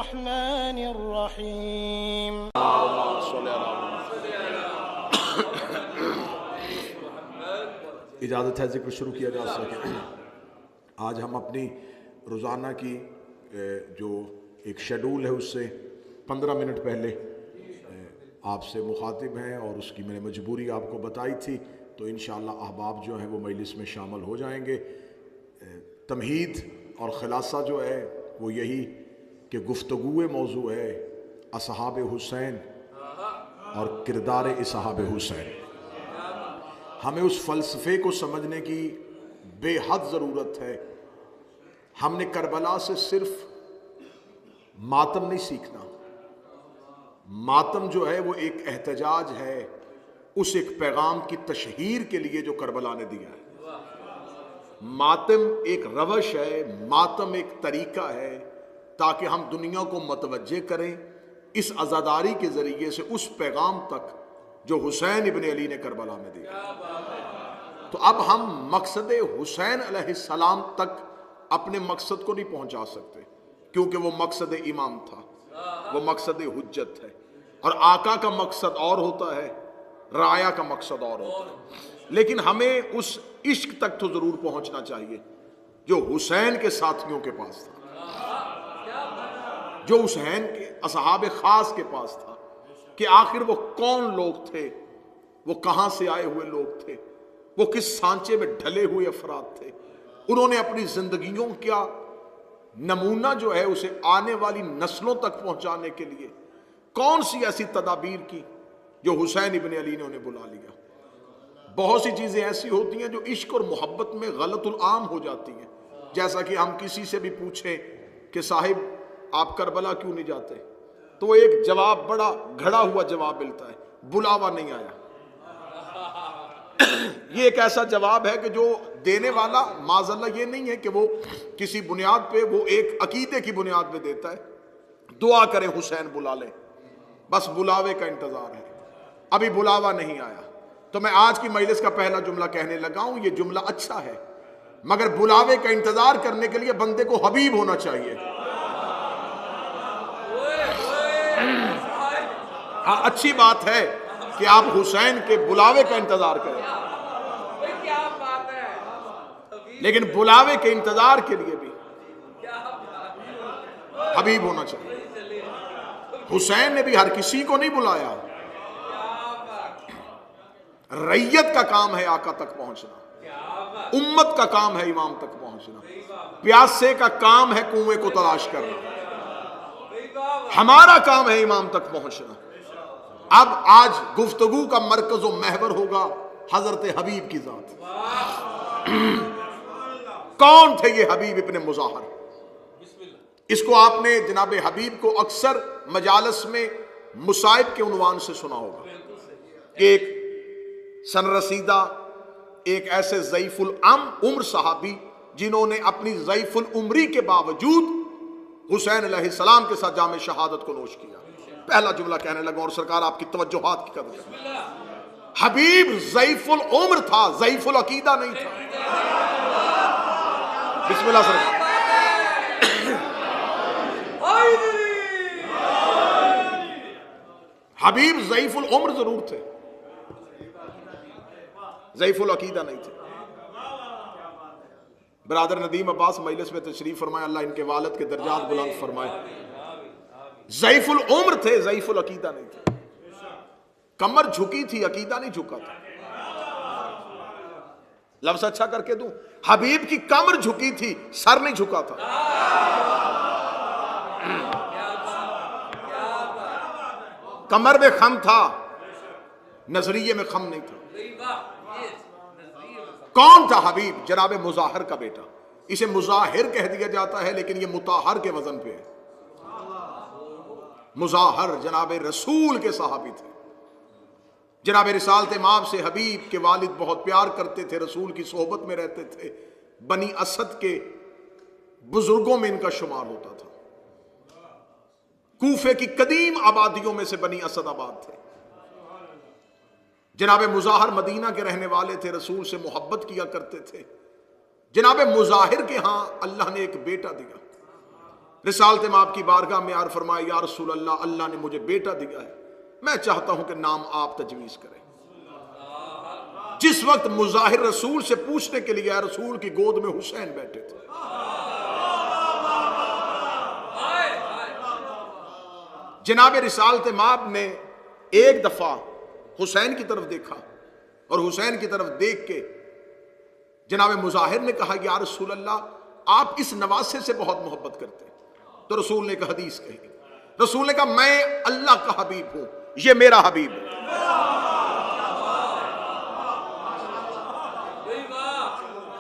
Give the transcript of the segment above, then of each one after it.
الرحمن الرحيم. اجازت ہے ذکر شروع کیا جا سکے. آج ہم اپنی روزانہ کی جو ایک شیڈول ہے اس سے 15 منٹ پہلے آپ سے مخاطب ہیں اور اس کی میں نے مجبوری آپ کو بتائی تھی، تو انشاءاللہ احباب جو ہیں وہ مجلس میں شامل ہو جائیں گے. تمہید اور خلاصہ جو ہے وہ یہی کہ گفتگو موضوع ہے اصحاب حسین اور کردار اصحاب حسین. ہمیں اس فلسفے کو سمجھنے کی بے حد ضرورت ہے. ہم نے کربلا سے صرف ماتم نہیں سیکھنا. ماتم جو ہے وہ ایک احتجاج ہے اس ایک پیغام کی تشہیر کے لیے جو کربلا نے دیا ہے. ماتم ایک روش ہے، ماتم ایک طریقہ ہے تاکہ ہم دنیا کو متوجہ کریں اس عزاداری کے ذریعے سے اس پیغام تک جو حسین ابن علی نے کربلا میں دیا. تو اب ہم مقصد حسین علیہ السلام تک اپنے مقصد کو نہیں پہنچا سکتے کیونکہ وہ مقصد امام تھا، وہ مقصد حجت ہے، اور آقا کا مقصد اور ہوتا ہے، رعایا کا مقصد اور ہوتا ہے. لیکن ہمیں اس عشق تک تو ضرور پہنچنا چاہیے جو حسین کے ساتھیوں کے پاس تھا، جو حسین کے اصحاب خاص کے پاس تھا، کہ آخر وہ کون لوگ تھے، وہ کہاں سے آئے ہوئے لوگ تھے، وہ کس سانچے میں ڈھلے ہوئے افراد تھے. انہوں نے اپنی زندگیوں کا نمونہ جو ہے اسے آنے والی نسلوں تک پہنچانے کے لیے کون سی ایسی تدابیر کی جو حسین ابن علی نے انہیں بلا لیا. بہت سی چیزیں ایسی ہوتی ہیں جو عشق اور محبت میں غلط العام ہو جاتی ہیں. جیسا کہ ہم کسی سے بھی پوچھیں کہ صاحب آپ کربلا کیوں نہیں جاتے، تو ایک جواب بڑا گھڑا ہوا جواب ملتا ہے، بلاوا نہیں آیا. یہ ایک ایسا جواب ہے کہ جو دینے والا معاذاللہ یہ نہیں ہے کہ وہ کسی بنیاد پہ، وہ ایک عقیدے کی بنیاد پہ دیتا ہے. دعا کریں حسین بلا لے، بس بلاوے کا انتظار ہے، ابھی بلاوا نہیں آیا. تو میں آج کی مجلس کا پہلا جملہ کہنے لگا ہوں، یہ جملہ اچھا ہے مگر بلاوے کا انتظار کرنے کے لیے بندے کو حبیب ہونا چاہیے. ہاں اچھی بات ہے کہ آپ حسین کے بلاوے کا انتظار کریں، لیکن بلاوے کے انتظار کے لیے بھی حبیب ہونا چاہیے. حسین نے بھی ہر کسی کو نہیں بلایا. ریت کا کام ہے آقا تک پہنچنا، امت کا کام ہے امام تک پہنچنا، پیاسے کا کام ہے کنویں کو تلاش کرنا، ہمارا کام ہے امام تک پہنچنا. اب آج گفتگو کا مرکز و محور ہوگا حضرت حبیب کی ذات. کون تھے یہ حبیب ابن مظاہر؟ اس کو آپ نے جناب حبیب کو اکثر مجالس میں مصائب کے عنوان سے سنا ہوگا. ایک سن رسیدہ، ایک ایسے ضعیف العمر صحابی جنہوں نے اپنی ضعیف العمری کے باوجود حسین علیہ السلام کے ساتھ جام شہادت کو نوش کیا. پہلا جملہ کہنے لگا اور سرکار آپ کی توجہات کی قدر کریں. حبیب ضعیف العمر تھا، ضعیف العقیدہ نہیں تھا. بسم اللہ سرکار. حبیب ضعیف العمر ضرور تھے، ضعیف العقیدہ نہیں تھے. برادر ندیم عباس مجلس میں تشریف فرمائے، اللہ ان کے والد کے درجات بلند فرمائے. ضعیف العمر تھے، ضعیف العقیدہ نہیں تھے. کمر جھکی تھی، عقیدہ نہیں جھکا تھا. لفظ اچھا کر کے دوں، حبیب کی کمر جھکی تھی، سر نہیں جھکا تھا. کمر میں خم تھا، نظریے میں خم نہیں تھا. کون تھا حبیب؟ جناب مظاہر کا بیٹا. اسے مظاہر کہہ دیا جاتا ہے لیکن یہ مطہر کے وزن پہ ہے. مظاہر جناب رسول کے صحابی تھے. جناب رسالت مآب سے حبیب کے والد بہت پیار کرتے تھے، رسول کی صحبت میں رہتے تھے. بنی اسد کے بزرگوں میں ان کا شمار ہوتا تھا. کوفے کی قدیم آبادیوں میں سے بنی اسد آباد تھے. جناب مظاہر مدینہ کے رہنے والے تھے، رسول سے محبت کیا کرتے تھے. جناب مظاہر کے ہاں اللہ نے ایک بیٹا دیا، رسالت مآب کی بارگاہ میں عرض فرمایا یا رسول اللہ، اللہ نے مجھے بیٹا دیا ہے، میں چاہتا ہوں کہ نام آپ تجویز کریں۔ جس وقت مظاہر رسول سے پوچھنے کے لیے رسول کی گود میں حسین بیٹھے تھے، جناب رسالت مآب نے ایک دفعہ حسین کی طرف دیکھا اور حسین کی طرف دیکھ کے جناب مظاہر نے کہا یا رسول اللہ، آپ اس نواسے سے بہت محبت کرتے ہیں۔ تو رسول نے ایک حدیث کہی، رسول نے کہا میں اللہ کا حبیب ہوں، یہ میرا حبیب ہے۔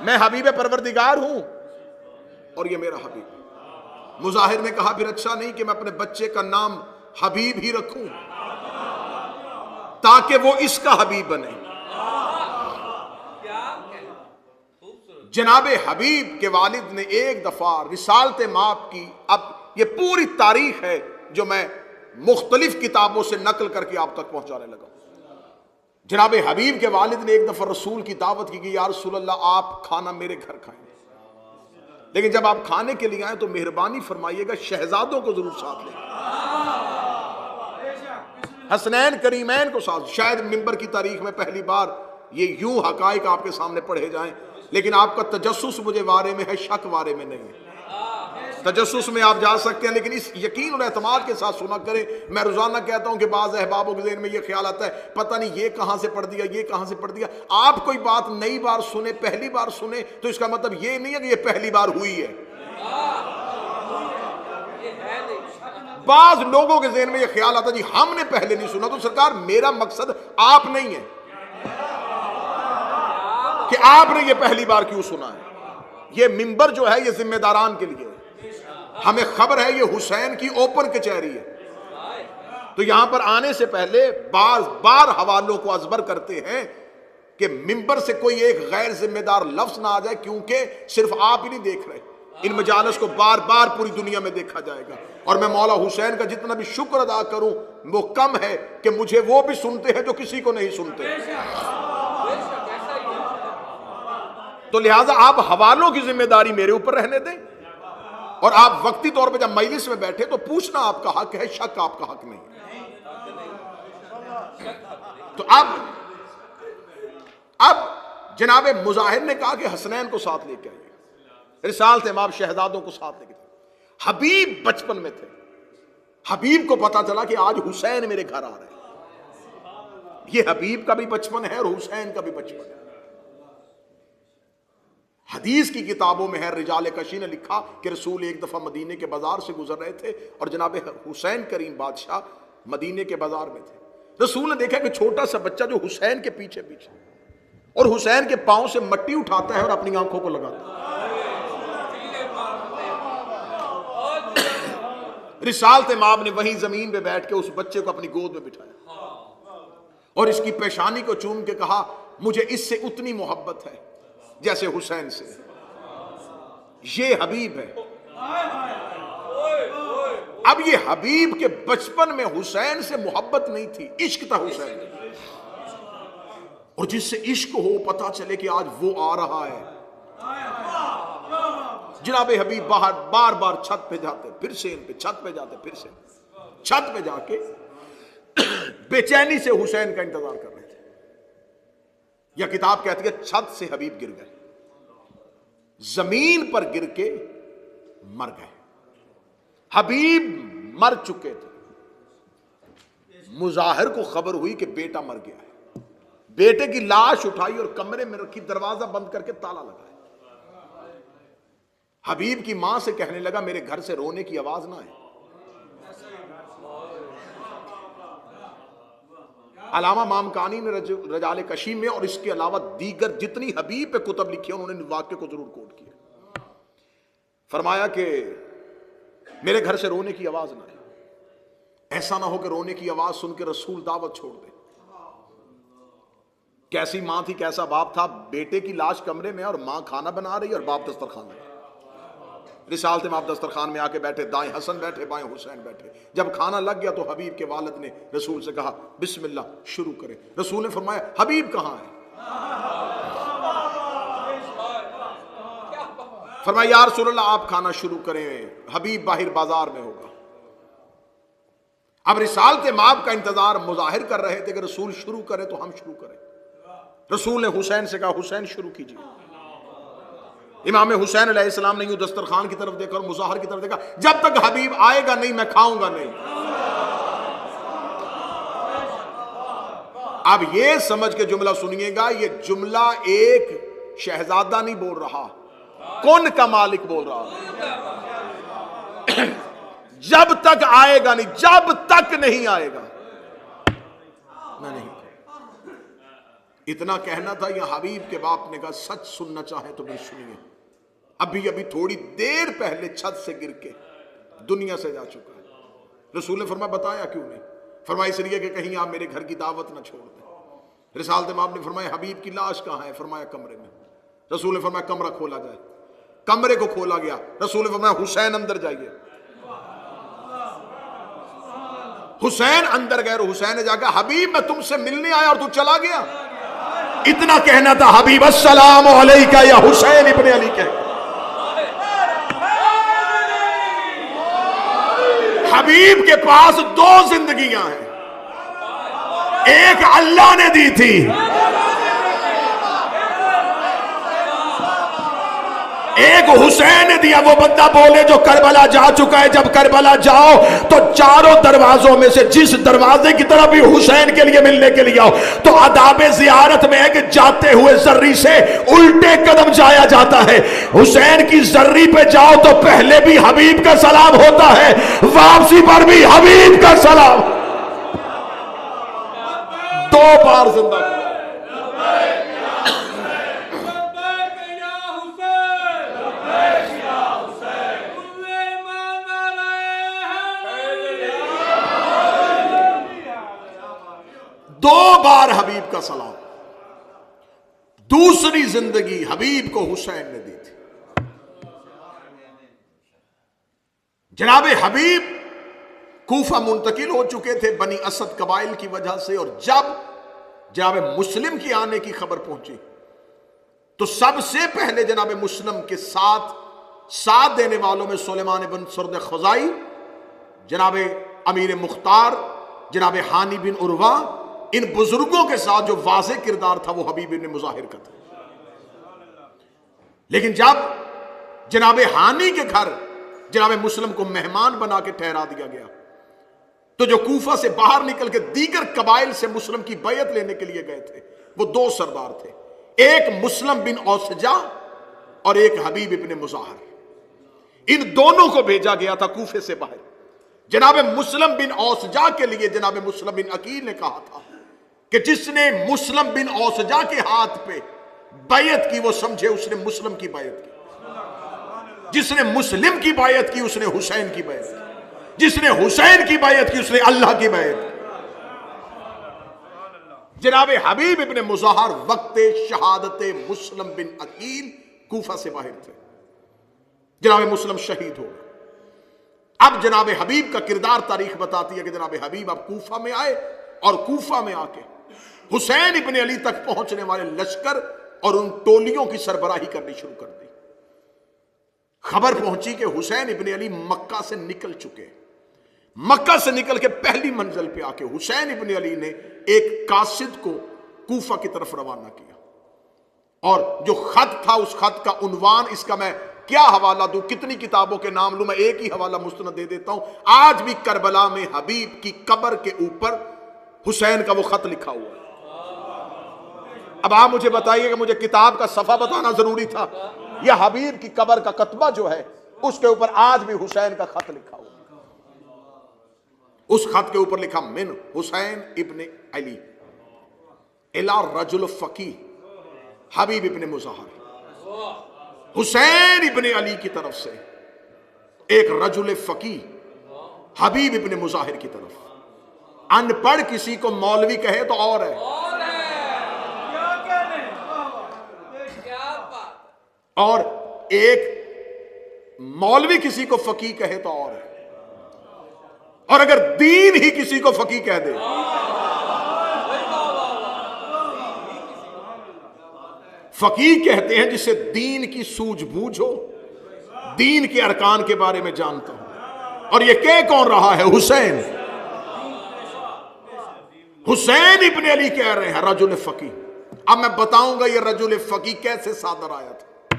میں حبیب پروردگار ہوں اور یہ میرا حبیب ہے۔ مظاہر نے کہا پھر اچھا نہیں کہ میں اپنے بچے کا نام حبیب ہی رکھوں تاکہ وہ اس کا حبیب بنے۔ جناب حبیب کے والد نے ایک دفعہ رسالت مآب کی، اب یہ پوری تاریخ ہے جو میں مختلف کتابوں سے نقل کر کے آپ تک پہنچانے لگا۔ جناب حبیب کے والد نے ایک دفعہ رسول کی دعوت کی کہ یا رسول اللہ آپ کھانا میرے گھر کھائیں، لیکن جب آپ کھانے کے لیے آئیں تو مہربانی فرمائیے گا شہزادوں کو ضرور ساتھ لیں، حسنین کریمین کو ساتھ۔ شاید منبر کی تاریخ میں پہلی بار یہ یوں حقائق آپ کے سامنے پڑھے جائیں، لیکن آپ کا تجسس مجھے وارے میں ہے، شک وارے میں نہیں ہے۔ تجسس میں آپ جا سکتے ہیں لیکن اس یقین اور اعتماد کے ساتھ سنا کریں۔ میں روزانہ کہتا ہوں کہ بعض احبابوں کے ذہن میں یہ خیال آتا ہے پتہ نہیں یہ کہاں سے پڑھ دیا، یہ کہاں سے پڑھ دیا۔ آپ کوئی بات نئی بار سنیں، پہلی بار سنیں تو اس کا مطلب یہ نہیں ہے کہ یہ پہلی بار ہوئی ہے۔ بعض لوگوں کے ذہن میں یہ خیال آتا ہے جی ہم نے پہلے نہیں سنا، تو سرکار میرا مقصد آپ نہیں ہے کہ آپ نے یہ پہلی بار کیوں سنا ہے۔ یہ منبر جو ہے یہ ذمہ داران کے لیے ہے، ہمیں خبر ہے یہ حسین کی اوپن کچہری ہے، تو یہاں پر آنے سے پہلے بار حوالوں کو ازبر کرتے ہیں کہ منبر سے کوئی ایک غیر ذمہ دار لفظ نہ آ جائے، کیونکہ صرف آپ ہی نہیں دیکھ رہے، ان مجالس کو بار بار پوری دنیا میں دیکھا جائے گا۔ اور میں مولا حسین کا جتنا بھی شکر ادا کروں وہ کم ہے کہ مجھے وہ بھی سنتے ہیں جو کسی کو نہیں سنتے۔ تو لہٰذا آپ حوالوں کی ذمہ داری میرے اوپر رہنے دیں، اور آپ وقتی طور پہ جب مجلس میں بیٹھے تو پوچھنا آپ کا حق ہے، شک آپ کا حق نہیں ہے۔ تو اب جناب مظاہر نے کہا کہ حسنین کو ساتھ لے کے آئیے، رسالت مآب شہزادوں کو ساتھ لے کے آئیے۔ حبیب بچپن میں تھے، حبیب کو پتا چلا کہ آج حسین میرے گھر آ رہے ہیں۔ یہ حبیب کا بھی بچپن ہے اور حسین کا بھی بچپن ہے۔ حدیث کی کتابوں میں ہے، رجال کشی نے لکھا کہ رسول ایک دفعہ مدینے کے بازار سے گزر رہے تھے اور جناب حسین کریم بادشاہ مدینے کے بازار میں تھے۔ رسول نے دیکھا کہ چھوٹا سا بچہ جو حسین کے پیچھے پیچھے اور حسین کے پاؤں سے مٹی اٹھاتا ہے اور اپنی آنکھوں کو لگاتا ہے۔ رسالت مآب نے وہیں زمین پہ بیٹھ کے اس بچے کو اپنی گود میں بٹھایا اور اس کی پیشانی کو چوم کے کہا مجھے اس سے اتنی محبت ہے جیسے حسین سے، یہ حبیب ہے۔ اب یہ حبیب کے بچپن میں حسین سے محبت نہیں تھی، عشق تھا حسین، اور جس سے عشق ہو پتا چلے کہ آج وہ آ رہا ہے۔ جناب حبیب باہر بار بار چھت پہ جاتے، پھر سے ان پہ چھت پہ جاتے، پھر سے چھت پہ جا کے بے چینی سے حسین کا انتظار کر رہے تھے۔ یہ کتاب کہتی ہے چھت سے حبیب گر گئے، زمین پر گر کے مر گئے۔ حبیب مر چکے تھے، مظاہر کو خبر ہوئی کہ بیٹا مر گیا ہے، بیٹے کی لاش اٹھائی اور کمرے میں رکھی، دروازہ بند کر کے تالا لگایا۔ حبیب کی ماں سے کہنے لگا میرے گھر سے رونے کی آواز نہ آئے۔ علامہ مامکانی نے رجال کشی میں اور اس کے علاوہ دیگر جتنی حبیب پہ کتب لکھی ہیں انہوں نے واقعے کو ضرور کوٹ کیا۔ فرمایا کہ میرے گھر سے رونے کی آواز نہ آئے، ایسا نہ ہو کہ رونے کی آواز سن کے رسول دعوت چھوڑ دے۔ کیسی ماں تھی، کیسا باپ تھا، بیٹے کی لاش کمرے میں اور ماں کھانا بنا رہی اور باپ دسترخوان لگا۔ رسالت مآب دسترخوان میں آ کے بیٹھے، دائیں حسن بیٹھے، بائیں حسین بیٹھے۔ جب کھانا لگ گیا تو حبیب کے والد نے رسول سے کہا بسم اللہ شروع کریں۔ رسول نے فرمایا حبیب کہاں ہے؟ فرمایا یا رسول اللہ آپ کھانا شروع کریں، حبیب باہر بازار میں ہوگا۔ اب رسالت مآب کا انتظار مظاہر کر رہے تھے کہ رسول شروع کرے تو ہم شروع کریں۔ رسول نے حسین سے کہا حسین شروع کیجیے۔ امام حسین علیہ السلام نے یوں دسترخوان کی طرف دیکھا اور مظاہر کی طرف دیکھا، جب تک حبیب آئے گا نہیں میں کھاؤں گا نہیں۔ اب یہ سمجھ کے جملہ سنیے گا، یہ جملہ ایک شہزادہ نہیں بول رہا، کون کا مالک بول رہا۔ جب تک آئے گا نہیں، جب تک نہیں آئے گا میں نہیں۔ اتنا کہنا تھا، یہ حبیب کے باپ نے کہا سچ سننا چاہے تو پھر سنیے، ابھی تھوڑی دیر پہلے چھت سے گر کے دنیا سے جا چکا ہے۔ رسول نے فرمایا بتایا کیوں نہیں؟ فرمایا اس لیے کہ کہیں آپ میرے گھر کی دعوت نہ چھوڑ دیں۔ رسالت مآب نے فرمایا حبیب کی لاش کہاں ہے؟ فرمایا کمرے میں۔ رسول نے فرمایا کمرہ کھولا جائے، کمرے کو کھولا گیا۔ رسول نے فرمایا حسین اندر جائیے۔ حسین اندر گئے اور حسین نے جا کے حبیب میں تم سے ملنے آیا اور تو چلا گیا۔ اتنا کہنا تھا، حبیب السلام علیکہ یا حسین ابن علی کہہ۔ حبیب کے پاس دو زندگیاں ہیں، ایک اللہ نے دی تھی، ایک حسین نے دیا۔ وہ بندہ بولے جو کربلا جا چکا ہے، جب کربلا جاؤ تو چاروں دروازوں میں سے جس دروازے کی طرف بھی حسین کے لیے ملنے کے لیے آؤ، تو آداب زیارت میں ہے کہ جاتے ہوئے زری سے الٹے قدم جایا جاتا ہے۔ حسین کی زری پہ جاؤ تو پہلے بھی حبیب کا سلام ہوتا ہے، واپسی پر بھی حبیب کا سلام۔ دو بار زندہ کیا۔ دو بار حبیب کا سلام۔ دوسری زندگی حبیب کو حسین نے دی تھی۔ جناب حبیب کوفہ منتقل ہو چکے تھے بنی اسد قبائل کی وجہ سے، اور جب جناب مسلم کی آنے کی خبر پہنچی تو سب سے پہلے جناب مسلم کے ساتھ دینے والوں میں سلیمان بن سرد خزائی، جناب امیر مختار، جناب حانی بن عروہ، ان بزرگوں کے ساتھ جو واضح کردار تھا وہ حبیب ابن مظاہر کا تھا۔ لیکن جب جناب حانی کے گھر جناب مسلم کو مہمان بنا کے ٹھہرا دیا گیا تو جو کوفہ سے باہر نکل کے دیگر قبائل سے مسلم کی بیعت لینے کے لیے گئے تھے وہ دو سردار تھے، ایک مسلم بن اوسجا اور ایک حبیب ابن مظاہر۔ ان دونوں کو بھیجا گیا تھا کوفے سے باہر۔ جناب مسلم بن اوسجا کے لیے جناب مسلم بن عقیل نے کہا تھا کہ جس نے مسلم بن اوسجا کے ہاتھ پہ بیعت کی وہ سمجھے اس نے مسلم کی بیعت کی، جس نے مسلم کی بیعت کی اس نے حسین کی بیعت کی، جس نے حسین کی بیعت کی اس نے اللہ کی بیعت کی۔ جناب حبیب ابن مظاہر وقت شہادت مسلم بن عقیل کوفہ سے باہر تھے، جناب مسلم شہید ہو گئے۔ اب جناب حبیب کا کردار تاریخ بتاتی ہے کہ جناب حبیب اب کوفہ میں آئے اور کوفہ میں آ کے حسین ابن علی تک پہنچنے والے لشکر اور ان ٹولیوں کی سربراہی کرنی شروع کر دی۔ خبر پہنچی کہ حسین ابن علی مکہ سے نکل چکے۔ مکہ سے نکل کے پہلی منزل پہ آ کے حسین ابن علی نے ایک قاصد کو کوفہ کی طرف روانہ کیا، اور جو خط تھا اس خط کا عنوان، اس کا میں کیا حوالہ دوں، کتنی کتابوں کے نام لوں، میں ایک ہی حوالہ مستند دے دیتا ہوں۔ آج بھی کربلا میں حبیب کی قبر کے اوپر حسین کا وہ خط لکھا ہوا ہے۔ اب آپ مجھے بتائیے کہ مجھے کتاب کا صفحہ بتانا ضروری تھا؟ یہ حبیب کی قبر کا کتبہ جو ہے اس کے اوپر آج بھی حسین کا خط لکھا ہوا ہے۔ اس خط کے اوپر لکھا من حسین ابن علی الی رجل فقیہ حبیب ابن مظاہر۔ حسین ابن علی کی طرف سے ایک رجل فقیہ حبیب ابن مظاہر کی طرف۔ ان پڑھ کسی کو مولوی کہے تو اور ہے، اور ایک مولوی کسی کو فقیہ کہے تو اور ہے، اور اگر دین ہی کسی کو فقیہ کہہ دے، فقیہ کہتے ہیں جسے دین کی سوجھ بوجھ ہو، دین کے ارکان کے بارے میں جانتا ہوں. اور یہ کہہ کون رہا ہے؟ حسین. حسین ابن علی کہہ رہے ہیں رجل فقی. اب میں بتاؤں گا یہ رجل فقی کیسے صادر آیا تھا.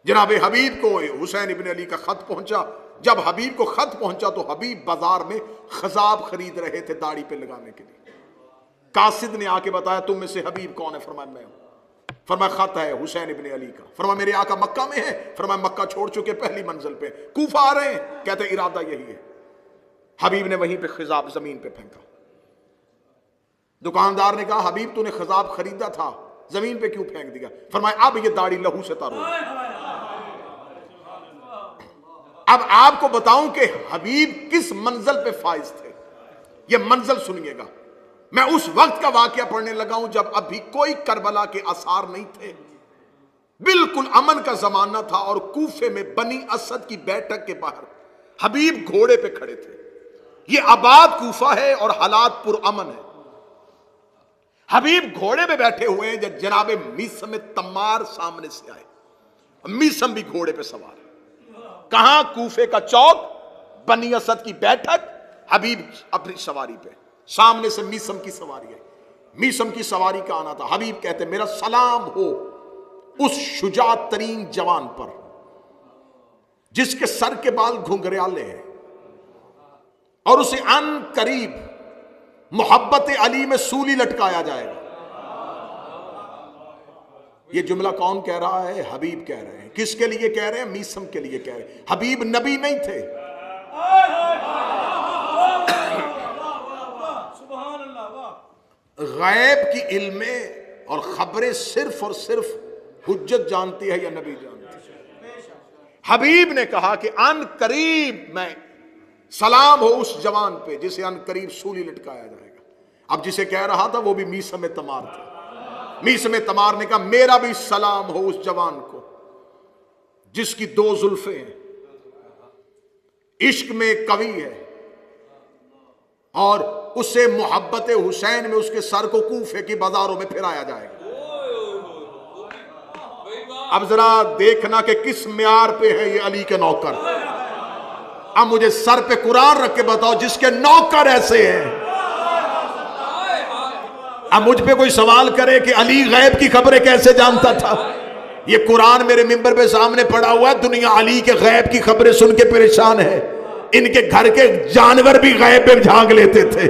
جناب حبیب کو حسین ابن علی کا خط پہنچا. جب حبیب کو خط پہنچا تو حبیب بازار میں خضاب خرید رہے تھے داڑھی پہ لگانے کے لیے. قاصد نے آ کے بتایا تم میں سے حبیب کون ہے؟ فرمایا میں ہوں. فرمایا خط ہے حسین ابن علی کا. فرمایا میرے آقا مکہ میں ہے؟ فرمایا مکہ چھوڑ چکے پہلی منزل پہ کوفہ آ رہے ہیں. کہتے ارادہ یہی ہے. حبیب نے وہیں پہ خضاب زمین پہ پھینکا. دکاندار نے کہا حبیب تو نے خضاب خریدا تھا زمین پہ کیوں پھینک دیا؟ فرمایا اب یہ داڑھی لہو سے تر ہو. اب آپ کو بتاؤں کہ حبیب کس منزل پہ فائز تھے. یہ منزل سنیے گا. میں اس وقت کا واقعہ پڑھنے لگا ہوں جب ابھی کوئی کربلا کے آثار نہیں تھے. بالکل امن کا زمانہ تھا اور کوفے میں بنی اسد کی بیٹھک کے باہر حبیب گھوڑے پہ کھڑے تھے. یہ آباد کوفہ ہے اور حالات پر امن ہے. حبیب گھوڑے پہ بیٹھے ہوئے ہیں جب جناب میسم تمار سامنے سے آئے. میسم بھی گھوڑے پہ سوار. کہاں؟ کوفے کا چوک، بنی اسد کی بیٹھک. حبیب اپنی سواری پہ. سامنے سے میسم کی سواری ہے. میسم کی سواری کا آنا تھا. حبیب کہتے میرا سلام ہو اس شجاعت ترین جوان پر جس کے سر کے بال گھنگریالے ہیں اور اسے ان قریب محبت علی میں سولی لٹکایا جائے گا. یہ جملہ کون کہہ رہا ہے؟ حبیب کہہ رہے ہیں. کس کے لیے کہہ رہے ہیں؟ میسم کے لیے کہہ رہے ہیں. حبیب نبی نہیں تھے. غیب کی علمیں اور خبریں صرف اور صرف حجت جانتی ہے یا نبی جانتی ہے؟ حبیب نے کہا کہ ان قریب میں سلام ہو اس جوان پہ جسے ان قریب سولی لٹکایا جائے گا. اب جسے کہہ رہا تھا وہ بھی میسم تمار تھا. میسم تمار نے کہا میرا بھی سلام ہو اس جوان کو جس کی دو زلفیں ہیں، عشق میں قوی ہے اور اسے محبت حسین میں اس کے سر کو کوفے کی بازاروں میں پھرایا جائے گا. اب ذرا دیکھنا کہ کس معیار پہ ہے یہ علی کے نوکر. اب مجھے سر پہ قرآن رکھ کے بتاؤ جس کے نوکر ایسے ہیں. اب مجھ پہ کوئی سوال کرے کہ علی غیب کی خبریں کیسے جانتا تھا؟ یہ قرآن میرے منبر پہ سامنے پڑا ہوا ہے. دنیا علی کے غیب کی خبریں سن کے پریشان ہے. ان کے گھر کے جانور بھی غیب پہ جھانک لیتے تھے.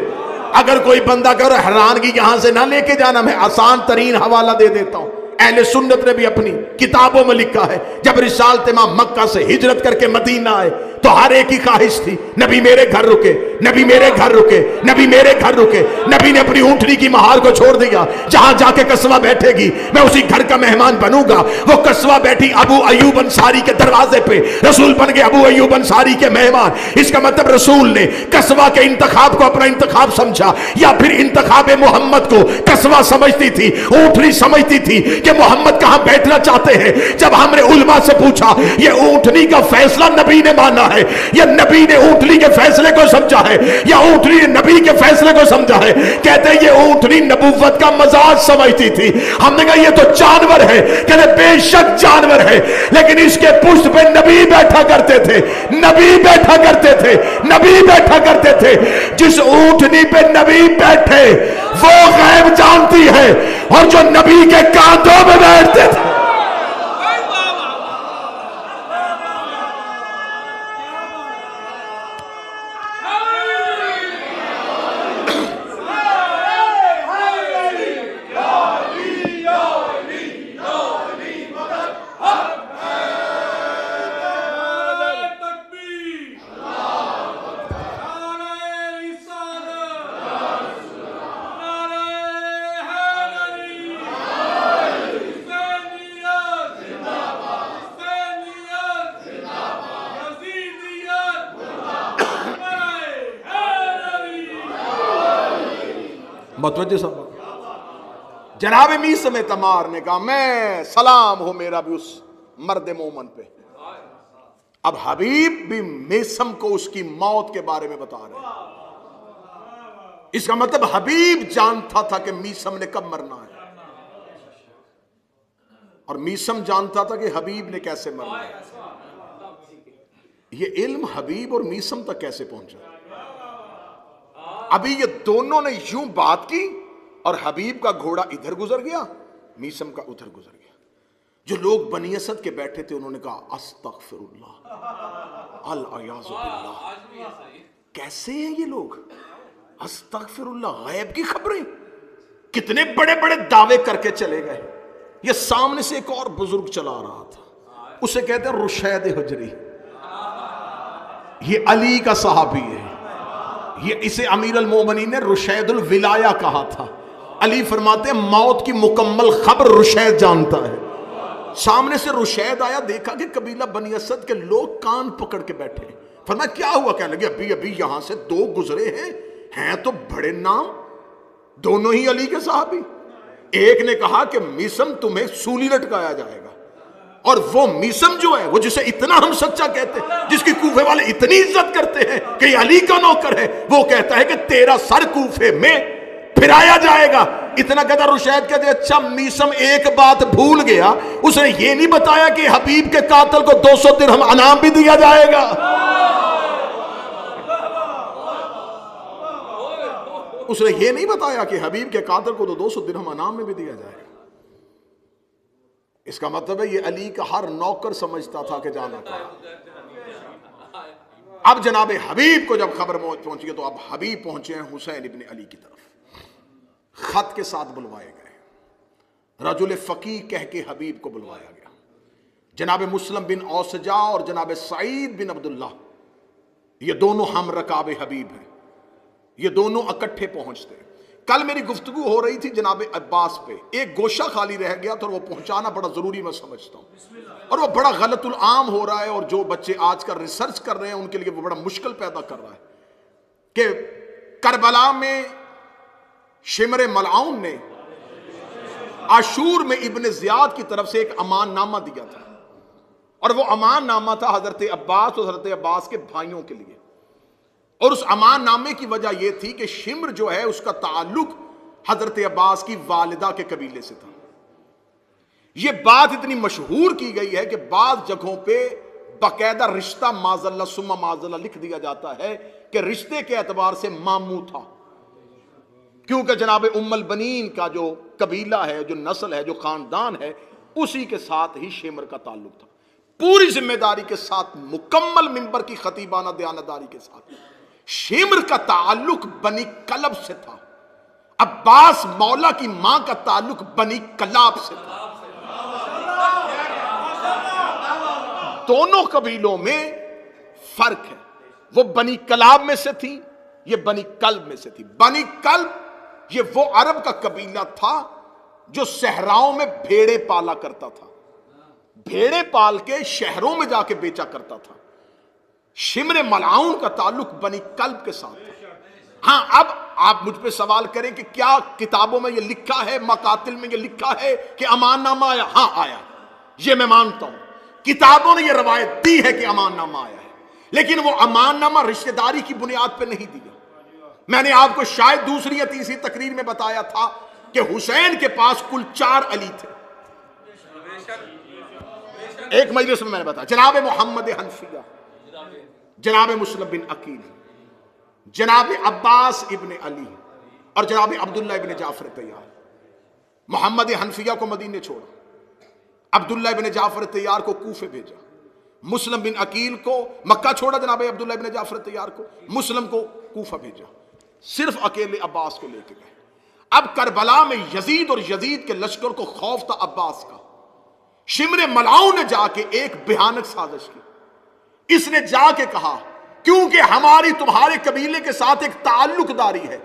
اگر کوئی بندہ کہ حیرانگی یہاں سے نہ لے کے جانا، میں آسان ترین حوالہ دے دیتا ہوں. اہل سنت نے بھی اپنی کتابوں میں لکھا ہے جب رسالت امام مکہ سے ہجرت کر کے مدینہ آئے تو ہر ایک کی خواہش تھی نبی میرے گھر رکے، نبی میرے گھر رکے، نبی میرے گھر رکے. نبی نے اپنی اونٹنی کی مہار کو چھوڑ دیا. جہاں جا کے قصوہ بیٹھے گی میں اسی گھر کا مہمان بنوں گا. وہ قصوہ بیٹھی ابو ایوب انصاری کے دروازے پہ. رسول بن گئے ابو ایوب انصاری کے مہمان. اس کا مطلب رسول نے قصوہ کے انتخاب کو اپنا انتخاب سمجھا یا پھر انتخاب محمد کو قصوہ سمجھتی تھی، اونٹنی سمجھتی تھی کہ محمد کہاں بیٹھنا چاہتے ہیں. جب ہم نے علماء سے پوچھا یہ اونٹنی کا فیصلہ نبی نے مانا ہے یا نبی نے اونٹنی کے فیصلے کو سمجھا ہے یا اونٹنی نے نبی کے فیصلے کو سمجھا ہے؟ کہتے ہیں یہ اونٹنی نبوت کا مزاج سمجھتی تھی. ہم نے کہا یہ تو جانور ہے. کہتے بے شک جانور ہے لیکن اس کے پشت پہ نبی بیٹھا کرتے تھے، نبی بیٹھا کرتے تھے، نبی بیٹھا کرتے تھے. جس اونٹنی پہ نبی بیٹھے وہ غیب جانتی ہے اور جو نبی کے کاندھوں میں بیٹھتے تھے متوجہ صاحب. جناب میسم تمار نے کہا میں سلام ہو میرا بھی اس مرد مومن پہ. اب حبیب بھی میسم کو اس کی موت کے بارے میں بتا رہے ہیں. اس کا مطلب حبیب جانتا تھا کہ میسم نے کب مرنا ہے اور میسم جانتا تھا کہ حبیب نے کیسے مرنا ہے. یہ علم حبیب اور میسم تک کیسے پہنچا؟ ابھی یہ دونوں نے یوں بات کی اور حبیب کا گھوڑا ادھر گزر گیا، میسم کا ادھر گزر گیا۔ جو لوگ بنی اسد کے بیٹھے تھے انہوں نے کہا استغفر اللہ، الیاذ باللہ، کیسے ہیں یہ لوگ؟ استغفر اللہ، غیب کی خبریں، کتنے بڑے بڑے دعوے کر کے چلے گئے۔ یہ سامنے سے ایک اور بزرگ چلا رہا تھا، اسے کہتے ہیں رشید حجری، یہ علی کا صحابی ہے، یہ اسے امیر المومنین نے رشید الولایہ کہا تھا۔ علی فرماتے ہیں موت کی مکمل خبر رشید جانتا ہے۔ سامنے سے رشید آیا، دیکھا کہ قبیلہ بنی اسد کے لوگ کان پکڑ کے بیٹھے ہیں۔ فرمایا کیا ہوا؟ کہنے لگے ابھی یہاں سے دو گزرے ہیں تو بڑے نام، دونوں ہی علی کے صحابی۔ ایک نے کہا کہ میسم تمہیں سولی لٹکایا جائے گا، اور وہ میسم جو ہے، وہ جسے اتنا ہم سچا کہتے ہیں، جس کی کوفے والے اتنی عزت کرتے ہیں کہ یہ علی کا نوکر ہے، وہ کہتا ہے کہ تیرا سر کوفے میں پھرایا جائے گا۔ اتنا کہتا رشید کہتے اچھا میسم ایک بات بھول گیا، اس نے یہ نہیں بتایا کہ حبیب کے قاتل کو 200 درہم انعام بھی دیا جائے گا۔ اس نے یہ نہیں بتایا کہ حبیب کے قاتل کو تو 200 درہم انعام میں بھی دیا جائے گا۔ اس کا مطلب ہے یہ علی کا ہر نوکر سمجھتا تھا کہ جانا کہاں۔ اب جناب حبیب کو جب خبر پہنچی ہے تو اب حبیب پہنچے ہیں حسین ابن علی کی طرف، خط کے ساتھ بلوائے گئے، رجل فقیہ کہہ کے حبیب کو بلوایا گیا۔ جناب مسلم بن اوسجا اور جناب سعید بن عبداللہ، یہ دونوں ہم رکاب حبیب ہیں، یہ دونوں اکٹھے پہنچتے ہیں۔ کل میری گفتگو ہو رہی تھی جناب عباس پہ، ایک گوشہ خالی رہ گیا تو وہ پہنچانا بڑا ضروری میں سمجھتا ہوں، اور وہ بڑا غلط العام ہو رہا ہے، اور جو بچے آج کل ریسرچ کر رہے ہیں ان کے لیے وہ بڑا مشکل پیدا کر رہا ہے کہ کربلا میں شمر ملعون نے عاشور میں ابن زیاد کی طرف سے ایک امان نامہ دیا تھا، اور وہ امان نامہ تھا حضرت عباس اور حضرت عباس کے بھائیوں کے لیے، اور اس امان نامے کی وجہ یہ تھی کہ شمر جو ہے اس کا تعلق حضرت عباس کی والدہ کے قبیلے سے تھا۔ یہ بات اتنی مشہور کی گئی ہے کہ بعض جگہوں پہ باقاعدہ رشتہ معذاللہ ثم معذاللہ لکھ دیا جاتا ہے کہ رشتے کے اعتبار سے ماموں تھا، کیونکہ جناب ام البنین کا جو قبیلہ ہے، جو نسل ہے، جو خاندان ہے، اسی کے ساتھ ہی شمر کا تعلق تھا۔ پوری ذمہ داری کے ساتھ، مکمل منبر کی خطیبانہ دیانتداری کے ساتھ، شمر کا تعلق بنی کلب سے تھا، عباس مولا کی ماں کا تعلق بنی کلاب سے تھا۔ دونوں قبیلوں میں فرق ہے، وہ بنی کلاب میں سے تھی، یہ بنی کلب میں سے تھی۔ بنی کلب یہ وہ عرب کا قبیلہ تھا جو صحراؤں میں بھیڑے پالا کرتا تھا، بھیڑے پال کے شہروں میں جا کے بیچا کرتا تھا۔ شمر ملعون کا تعلق بنی کلب کے ساتھ تھا۔ ہاں اب آپ مجھ پہ سوال کریں کہ کیا کتابوں میں یہ لکھا ہے، مقاتل میں یہ لکھا ہے کہ امان نامہ آیا؟ ہاں آیا، یہ میں مانتا ہوں، کتابوں نے یہ روایت دی ہے کہ امان نامہ آیا ہے، لیکن وہ امان نامہ رشتہ داری کی بنیاد پہ نہیں دیا۔ میں نے آپ کو شاید دوسری یا تیسری تقریر میں بتایا تھا کہ حسین کے پاس کل 4 علی تھے۔ ایک مجلس میں نے بتایا، جناب محمد حنفیہ، جناب مسلم بن عقیل، جناب عباس ابن علی، اور جناب عبداللہ ابن جعفر طیار۔ محمد حنفیہ کو مدینے چھوڑا، عبداللہ ابن جعفر طیار کو کوفے بھیجا، مسلم بن عقیل کو مکہ چھوڑا، جناب عبداللہ ابن جعفر طیار کو، مسلم کو کوفہ بھیجا، صرف اکیلے عباس کو لے کے گئے۔ اب کربلا میں یزید اور یزید کے لشکر کو خوف تھا عباس کا۔ شمر ملعون نے جا کے ایک بھیانک سازش کی، اس نے جا کے کہا کیونکہ ہماری تمہارے قبیلے کے ساتھ ایک تعلق داری ہے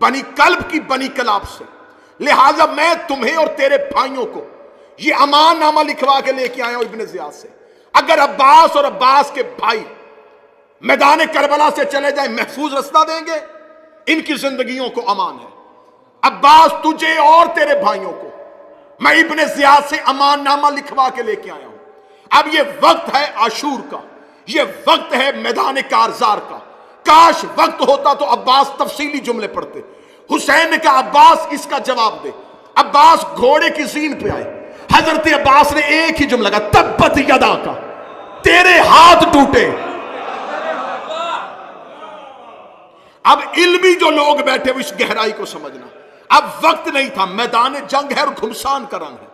بنی کلب کی بنی کلاب سے، لہٰذا میں تمہیں اور تیرے بھائیوں کو یہ امان نامہ لکھوا کے لے کے آیا ہوں ابن زیاد سے، اگر عباس اور عباس کے بھائی میدان کربلا سے چلے جائیں محفوظ رستہ دیں گے، ان کی زندگیوں کو امان ہے۔ عباس تجھے اور تیرے بھائیوں کو میں ابن زیاد سے امان نامہ لکھوا کے لے کے آیا ہوں۔ اب یہ وقت ہے عاشور کا، یہ وقت ہے میدان کارزار کا، کاش وقت ہوتا تو عباس تفصیلی جملے پڑھتے۔ حسین نے کہا عباس اس کا جواب دے۔ عباس گھوڑے کی زین پہ آئے، حضرت عباس نے ایک ہی جملہ کہا تبت یدا کا، تیرے ہاتھ ٹوٹے اب علمی جو لوگ بیٹھے وہ اس گہرائی کو سمجھنا. اب وقت نہیں تھا، میدان جنگ ہے اور گھمسان کا رنگ ہے.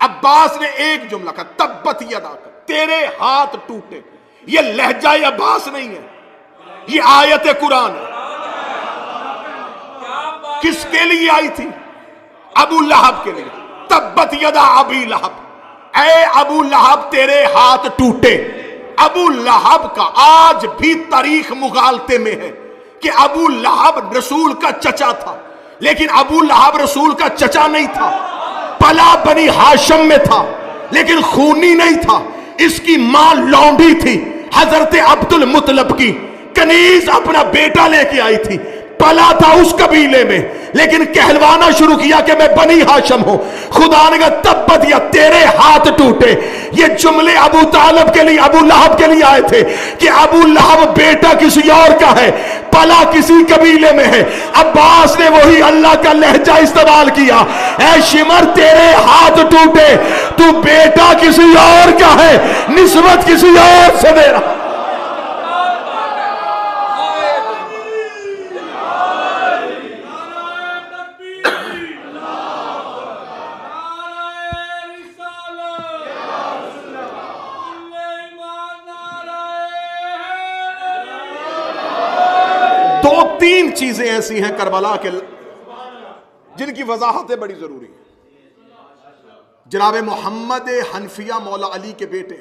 عباس نے ایک جملہ کہا تبت یدا کا، تیرے ہاتھ ٹوٹے. یہ لہجہ عباس نہیں ہے، یہ آیت قرآن ہے. کس کے لیے آئی تھی؟ ابو لہب کے لیے. تبت یدا ابی لہب، اے ابو لہب تیرے ہاتھ ٹوٹے. ابو لہب کا آج بھی تاریخ مغالطے میں ہے کہ ابو لہب رسول کا چچا تھا، لیکن ابو لہب رسول کا چچا نہیں تھا. پلا بنی ہاشم میں تھا لیکن خونی نہیں تھا. اس کی ماں لونڈی تھی، حضرت عبد المطلب کی. کنیز اپنا بیٹا لے کے آئی تھی، پلا تھا اس قبیلے میں لیکن کہلوانا شروع کیا کہ میں بنی ہاشم ہوں. خدا نے کہا تبت یا تیرے ہاتھ ٹوٹے. یہ جملے ابو طالب کے لیے، ابو لہب کے لیے آئے تھے کہ ابو لہب بیٹا کسی اور کا ہے، پلا کسی قبیلے میں ہے. عباس نے وہی اللہ کا لہجہ استعمال کیا. اے شمر تیرے ہاتھ ٹوٹے، تو بیٹا کسی اور کا ہے، نسبت کسی اور سے دے رہا. دو تین چیزیں ایسی ہیں کربلا کے جن کی وضاحتیں بڑی ضروری ہیں. جناب محمد حنفیہ مولا علی کے بیٹے،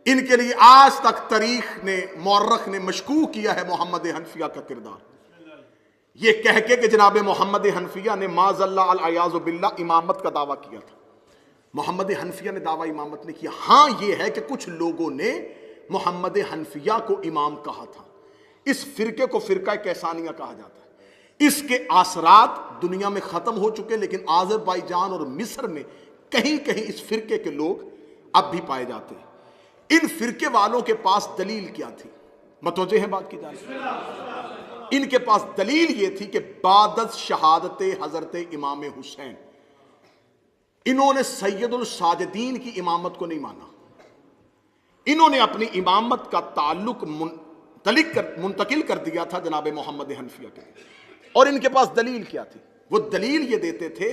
ان کے لیے آج تک تاریخ نے، مورخ نے مشکوک کیا ہے محمد حنفیہ کا کردار، یہ کہہ کے کہ جناب محمد حنفیہ نے معاذ اللہ العیاذ باللہ امامت کا دعویٰ کیا تھا. محمد حنفیہ نے دعویٰ امامت نے کیا. ہاں یہ ہے کہ کچھ لوگوں نے محمد حنفیہ کو امام کہا تھا. اس فرقے کو فرقہ کیسانیہ کہا جاتا ہے. اس کے اثرات دنیا میں ختم ہو چکے، لیکن آذربائیجان اور مصر میں کہیں کہیں اس فرقے کے لوگ اب بھی پائے جاتے ہیں. ان فرقے والوں کے پاس دلیل کیا تھی؟ متوجہ ہیں بات کی جانب؟ ان کے پاس دلیل یہ تھی کہ بعد از شہادت حضرت امام حسین انہوں نے سید الساجدین کی امامت کو نہیں مانا. انہوں نے اپنی امامت کا تعلق منتقل کر دیا تھا جناب محمد حنفیہ کے. اور ان کے پاس دلیل کیا تھی؟ وہ دلیل یہ دیتے تھے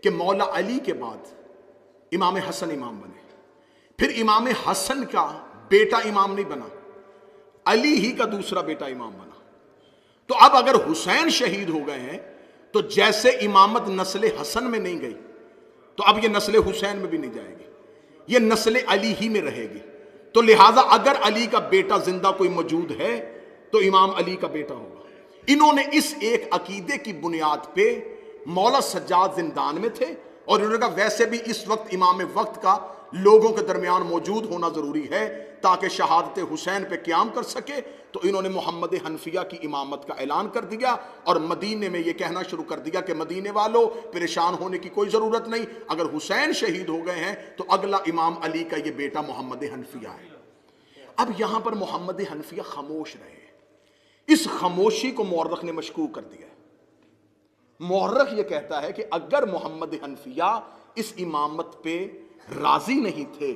کہ مولا علی کے بعد امام حسن امام بنے، پھر امام حسن کا بیٹا امام نہیں بنا، علی ہی کا دوسرا بیٹا امام بنا. تو اب اگر حسین شہید ہو گئے ہیں تو جیسے امامت نسل حسن میں نہیں گئی تو اب یہ نسل حسین میں بھی نہیں جائے گی، یہ نسل علی ہی میں رہے گی. تو لہٰذا اگر علی کا بیٹا زندہ کوئی موجود ہے تو امام علی کا بیٹا ہوگا. انہوں نے اس ایک عقیدے کی بنیاد پہ مولا سجاد زندان میں تھے اور انہوں نے کہا ویسے بھی اس وقت امام وقت کا لوگوں کے درمیان موجود ہونا ضروری ہے تاکہ شہادت حسین پہ قیام کر سکے. تو انہوں نے محمد حنفیہ کی امامت کا اعلان کر دیا اور مدینے میں یہ کہنا شروع کر دیا کہ مدینے والوں پریشان ہونے کی کوئی ضرورت نہیں، اگر حسین شہید ہو گئے ہیں تو اگلا امام علی کا یہ بیٹا محمد حنفیہ ہے. اب یہاں پر محمد حنفیہ خاموش رہے. اس خاموشی کو مورخ نے مشکوک کر دیا ہے. مورخ یہ کہتا ہے کہ اگر محمد حنفیہ اس امامت پہ راضی نہیں تھے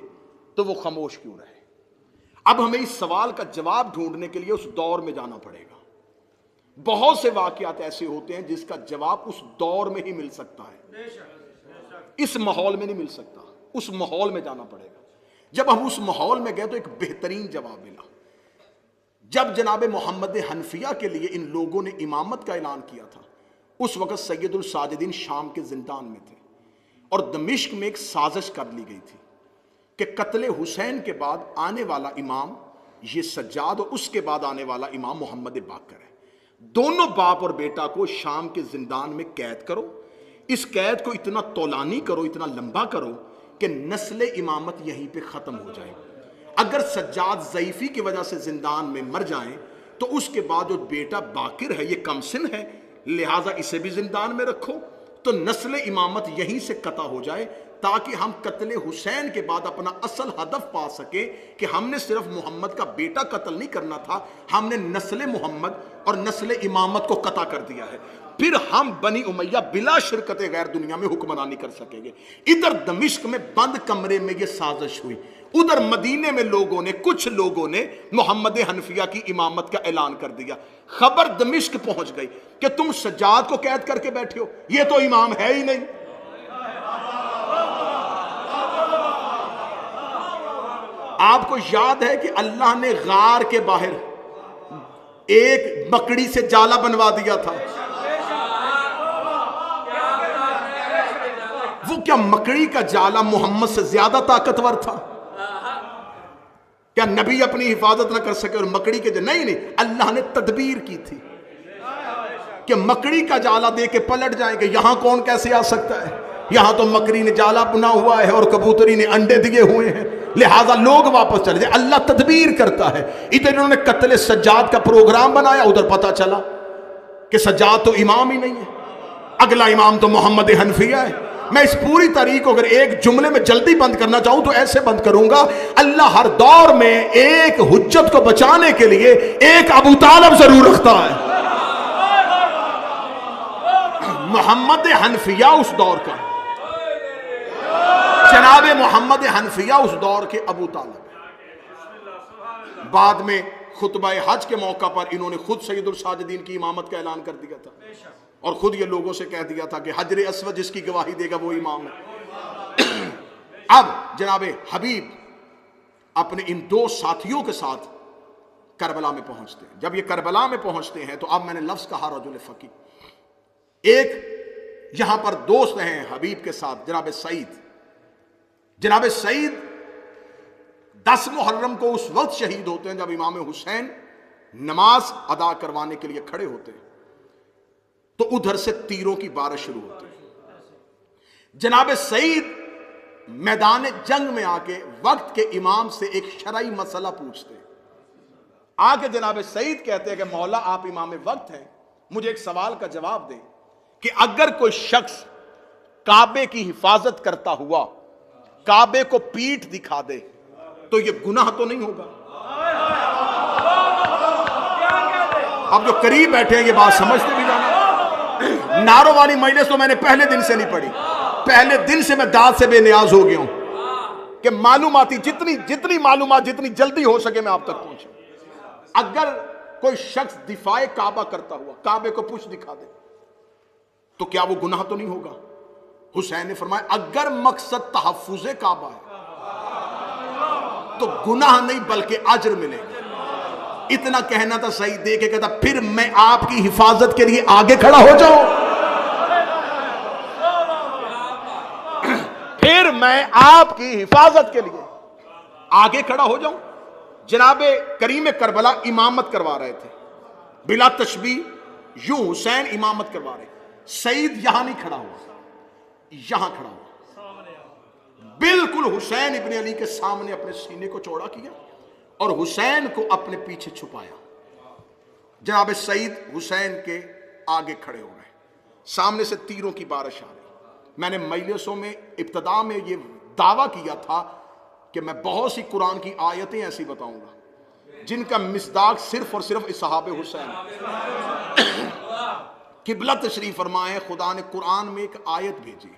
تو وہ خاموش کیوں رہے؟ اب ہمیں اس سوال کا جواب ڈھونڈنے کے لیے اس دور میں جانا پڑے گا. بہت سے واقعات ایسے ہوتے ہیں جس کا جواب اس دور میں ہی مل سکتا ہے، اس ماحول میں نہیں مل سکتا. اس ماحول میں جانا پڑے گا. جب ہم اس ماحول میں گئے تو ایک بہترین جواب ملا. جب جناب محمد حنفیہ کے لیے ان لوگوں نے امامت کا اعلان کیا تھا اس وقت سید الساجدین شام کے زندان میں تھے اور دمشق میں ایک سازش کر لی گئی تھی کہ قتل حسین کے بعد آنے والا امام یہ سجاد اور اس کے بعد آنے والا امام محمد باقر ہے. دونوں باپ اور بیٹا کو شام کے زندان میں قید کرو. اس قید کو اتنا طولانی کرو، اتنا لمبا کرو کہ نسل امامت یہیں پہ ختم ہو جائے. اگر سجاد ضعیفی کی وجہ سے زندان میں مر جائیں تو اس کے بعد جو بیٹا باقر ہے یہ کم سن ہے، لہٰذا اسے بھی زندان میں رکھو تو نسل امامت یہیں سے قطع ہو جائے تاکہ ہم قتل حسین کے بعد اپنا اصل ہدف پا سکے کہ ہم نے صرف محمد کا بیٹا قتل نہیں کرنا تھا، ہم نے نسل محمد اور نسل امامت کو قطع کر دیا ہے. پھر ہم بنی امیہ بلا شرکت غیر دنیا میں حکمرانی کر سکیں گے. ادھر دمشق میں بند کمرے میں یہ سازش ہوئی ادھر مدینے میں لوگوں نے، کچھ لوگوں نے محمد حنفیہ کی امامت کا اعلان کر دیا. خبر دمشق پہنچ گئی کہ تم سجاد کو قید کر کے بیٹھے ہو، یہ تو امام ہے ہی نہیں. آپ کو یاد ہے کہ اللہ نے غار کے باہر ایک مکڑی سے جالا بنوا دیا تھا. وہ کیا مکڑی کا جالا محمد سے زیادہ طاقتور تھا؟ کیا نبی اپنی حفاظت نہ کر سکے اور مکڑی کے نہیں، اللہ نے تدبیر کی تھی کہ مکڑی کا جالا دے کے پلٹ جائیں گے. یہاں کون کیسے آ سکتا ہے؟ یہاں تو مکڑی نے جالا بنا ہوا ہے اور کبوتری نے انڈے دیے ہوئے ہیں، لہٰذا لوگ واپس چلے جائیں. اللہ تدبیر کرتا ہے. ادھر انہوں نے قتل سجاد کا پروگرام بنایا، ادھر پتا چلا کہ سجاد تو امام ہی نہیں ہے، اگلا امام تو محمد حنفیہ ہے. میں اس پوری تاریخ کو اگر ایک جملے میں جلدی بند کرنا چاہوں تو ایسے بند کروں گا: اللہ ہر دور میں ایک حجت کو بچانے کے لیے ایک ابو طالب ضرور رکھتا ہے. محمد حنفیہ اس دور کا، جناب محمد حنفیہ اس دور کے ابو طالب. بعد میں خطبہ حج کے موقع پر انہوں نے خود سید الساجدین کی امامت کا اعلان کر دیا تھا اور خود یہ لوگوں سے کہہ دیا تھا کہ حجر اسود جس کی گواہی دے گا وہ امام ہے. اب جناب حبیب اپنے ان دو ساتھیوں کے ساتھ کربلا میں پہنچتے ہیں. جب یہ کربلا میں پہنچتے ہیں تو اب میں نے لفظ کہا رجل فقی. ایک یہاں پر دوست ہیں حبیب کے ساتھ جناب سعید. جناب سعید 10 محرم کو اس وقت شہید ہوتے ہیں جب امام حسین نماز ادا کروانے کے لیے کھڑے ہوتے ہیں تو ادھر سے تیروں کی بارش شروع ہوتی ہے. جناب سعید میدان جنگ میں آ کے وقت کے امام سے ایک شرعی مسئلہ پوچھتے ہیں. آ کے جناب سعید کہتے ہیں کہ مولا آپ امام وقت ہیں، مجھے ایک سوال کا جواب دیں کہ اگر کوئی شخص کعبے کی حفاظت کرتا ہوا کعبے کو پیٹھ دکھا دے تو یہ گناہ تو نہیں ہوگا؟ اب جو قریب بیٹھے ہیں یہ بات سمجھتے بھی جانا. ناروں والی مجلس تو میں نے پہلے دن سے نہیں پڑھی، پہلے دن سے میں داد سے بے نیاز ہو گیا ہوں کہ معلوماتی جتنی معلومات جتنی جلدی ہو سکے میں آپ تک پہنچوں. اگر کوئی شخص دفاع کعبہ کرتا ہوا کعبے کو پشت دکھا دے تو کیا وہ گناہ تو نہیں ہوگا؟ حسین نے فرمایا اگر مقصد تحفظ کعبہ ہے تو گناہ نہیں بلکہ اجر ملے گا. اتنا کہنا تھا صحیح دے کے کہتا پھر میں آپ کی حفاظت کے لیے آگے کھڑا ہو جاؤں، پھر میں آپ کی حفاظت کے لیے آگے کھڑا ہو جاؤں. جناب کریم کربلا امامت کروا رہے تھے بلا تشبیہ، یوں حسین امامت کروا رہے. سعید یہاں نہیں کھڑا ہوا، یہاں کھڑا ہوا، بالکل حسین ابن علی کے سامنے اپنے سینے کو چوڑا کیا اور حسین کو اپنے پیچھے چھپایا. جناب سعید حسین کے آگے کھڑے ہو گئے، سامنے سے تیروں کی بارش آ رہی. میں نے مجلسوں میں ابتدا میں یہ دعویٰ کیا تھا کہ میں بہت سی قرآن کی آیتیں ایسی بتاؤں گا جن کا مصداق صرف اور صرف اصحاب حسین. قبلہ تشریف فرمائے خدا نے قرآن میں ایک آیت بھیجی،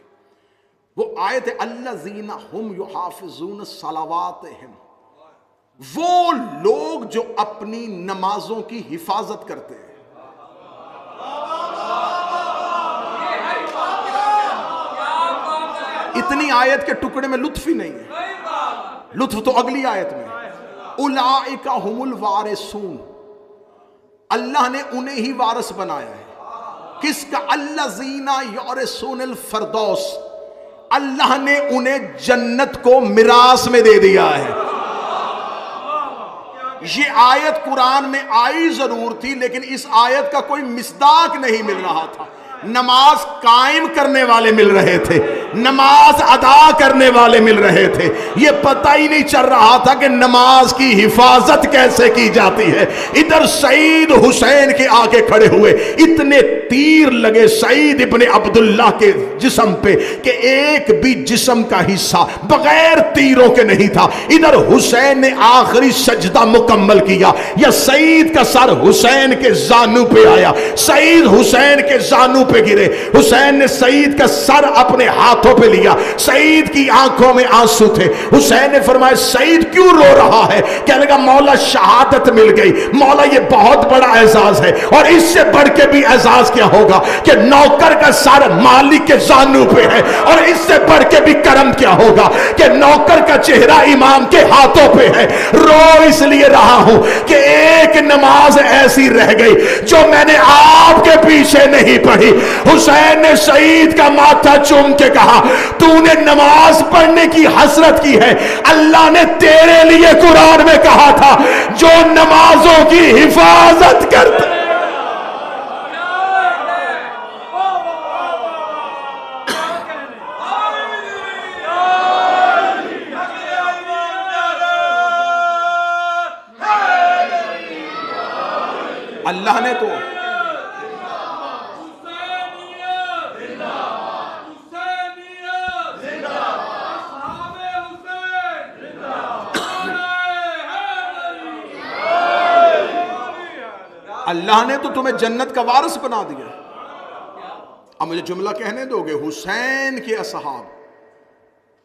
وہ آیت ہے الذین ہم یحافظون صلواتہم، وہ لوگ جو اپنی نمازوں کی حفاظت کرتے ہیں. اتنی آیت کے ٹکڑے میں لطف ہی نہیں ہے، لطف تو اگلی آیت میں. اولئک ہم الوارثون، اللہ نے انہیں ہی وارث بنایا ہے. کس کا؟ الذین یورثون الفردوس، اللہ نے انہیں جنت کو میراث میں دے دیا ہے. یہ آیت قرآن میں آئی ضرور تھی لیکن اس آیت کا کوئی مصداق نہیں مل رہا تھا. نماز قائم کرنے والے مل رہے تھے، نماز ادا کرنے والے مل رہے تھے، یہ پتہ ہی نہیں چل رہا تھا کہ نماز کی حفاظت کیسے کی جاتی ہے. ادھر سعید حسین کے آگے کھڑے ہوئے، اتنے تیر لگے سعید ابن عبداللہ کے جسم پہ کہ ایک بھی جسم کا حصہ بغیر تیروں کے نہیں تھا. ادھر حسین نے آخری سجدہ مکمل کیا، یا سعید کا سر حسین کے زانو پہ آیا، سعید حسین کے زانو پہ گرے. حسین نے سعید کا سر اپنے ہاتھ ہاتھوں پہ لیا. سعید کی آنکھوں میں آنسو تھے. حسین نے فرمایا سعید کیوں رو رہا ہے؟ کہنے لگا مولا شہادت مل گئی. مولا یہ بہت بڑا اعزاز ہے، اور اس سے بڑھ کے بھی اعزاز کیا ہوگا کہ نوکر کا سر مالک کے زانو پہ ہے، اور اس سے بڑھ کے بھی کرم کیا ہوگا کہ نوکر کا چہرہ امام کے ہاتھوں پہ ہے. رو اس لیے رہا ہوں کہ ایک نماز ایسی رہ گئی جو میں نے آپ کے پیچھے نہیں پڑھی. حسین نے سعید کا ماتھا چوم کے کہا تو نے نماز پڑھنے کی حسرت کی ہے، اللہ نے تیرے لیے قرآن میں کہا تھا جو نمازوں کی حفاظت کرتا. اللہ نے تو اللہ نے تو تمہیں جنت کا وارث بنا دیا. اب مجھے جملہ کہنے دو گے، حسین کے اصحاب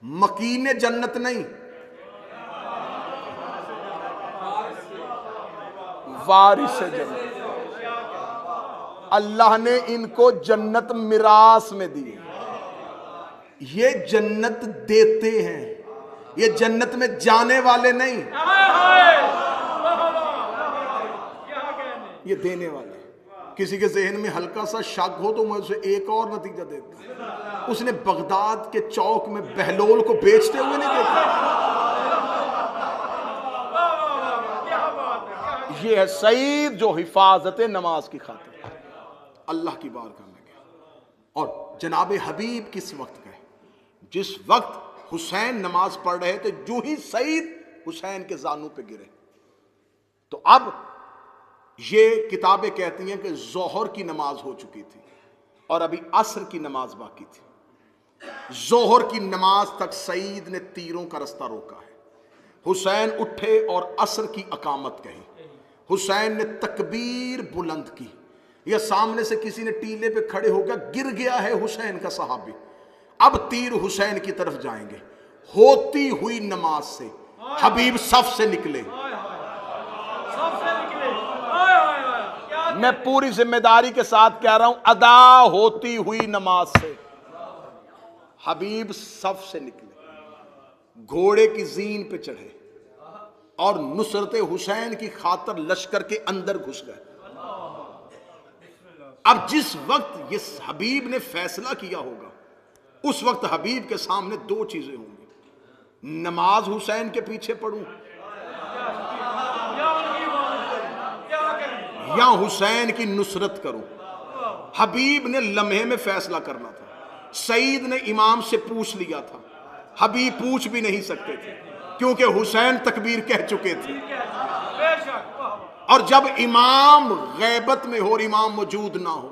مکین جنت نہیں، وارث جنت. اللہ نے ان کو جنت میراث میں دی. یہ جنت دیتے ہیں، یہ جنت میں جانے والے نہیں، یہ دینے والے. کسی کے ذہن میں ہلکا سا شک ہو تو میں اسے ایک اور نتیجہ دیتا ہوں. اس نے بغداد کے چوک میں بہلول کو بیچتے ہوئے نہیں دیکھا. یہ ہے سعید جو حفاظت نماز کی خاطر اللہ کی بارگاہ میں گئے. اور جناب حبیب کس وقت گئے؟ جس وقت حسین نماز پڑھ رہے تھے، جو ہی سعید حسین کے زانو پہ گرے. تو اب یہ کتابیں کہتی ہیں کہ ظہر کی نماز ہو چکی تھی اور ابھی عصر کی نماز باقی تھی. ظہر کی نماز تک سعید نے تیروں کا رستہ روکا ہے. حسین اٹھے اور عصر کی اقامت کہی. حسین نے تکبیر بلند کی. یا سامنے سے کسی نے ٹیلے پہ کھڑے ہو گیا، گر گیا ہے حسین کا صحابی. اب تیر حسین کی طرف جائیں گے. ہوتی ہوئی نماز سے حبیب صف سے نکلے. میں پوری ذمہ داری کے ساتھ کہہ رہا ہوں، ادا ہوتی ہوئی نماز سے حبیب صف سے نکلے، گھوڑے کی زین پہ چڑھے اور نصرت حسین کی خاطر لشکر کے اندر گھس گئے. اب جس وقت یہ حبیب نے فیصلہ کیا ہوگا، اس وقت حبیب کے سامنے دو چیزیں ہوں گی: نماز حسین کے پیچھے پڑھوں یا حسین کی نصرت کروں. حبیب نے لمحے میں فیصلہ کرنا تھا. سعید نے امام سے پوچھ لیا تھا، حبیب پوچھ بھی نہیں سکتے تھے کیونکہ حسین تکبیر کہہ چکے تھے. اور جب امام غیبت میں ہو اور امام موجود نہ ہو،